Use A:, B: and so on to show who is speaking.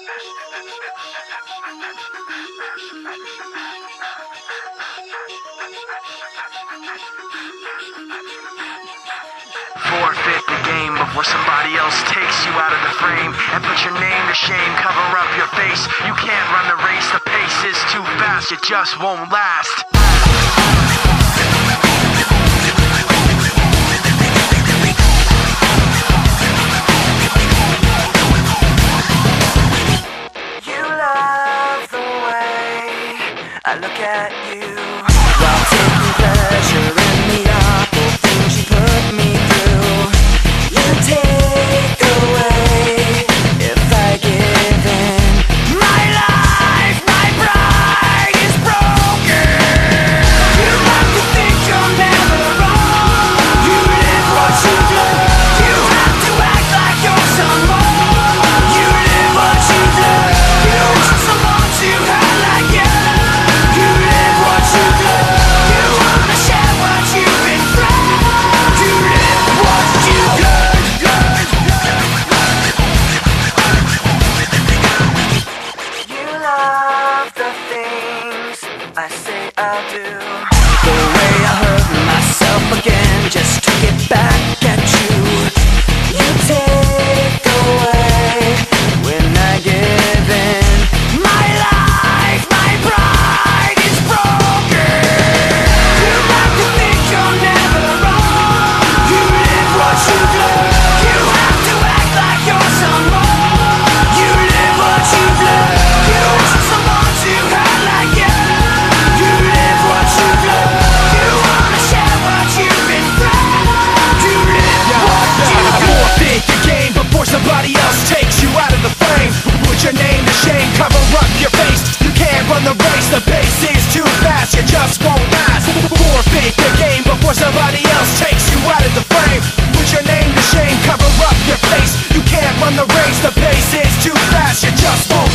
A: Forfeit the game before somebody else takes you out of the frame and put your name to shame, cover up your face. You can't run the race, the pace is too fast, it just won't last. You love the way I look at you while taking pleasure in the awful things you put me through. You take away if I give in. My life, my pride is broken. You have to think you're never wrong. You live what you live. You have to act like you're someone. You live what you live. You want someone to hurt like you. You live what you live. You wanna share what you've been through. You live what you live. You love the things I say I'll do. The way I hurt myself again just to get back at you. You take away when I give in. My life, my pride is broken. You have to think you're never wrong. You live what you live. You have to act like you're someone. You live what you live. You want someone to hurt like you. You live what you live. You wanna share what you've been through. You live what you live.
B: Forfeit the game before somebody else takes you out of the frame. Put your name to shame, cover up your face. You can't run the race, the pace is too fast, you just won't last. Forfeit the game before somebody else takes you out of the frame. Put your name to shame, cover up your face. You can't run the race, the pace is too fast, you just won't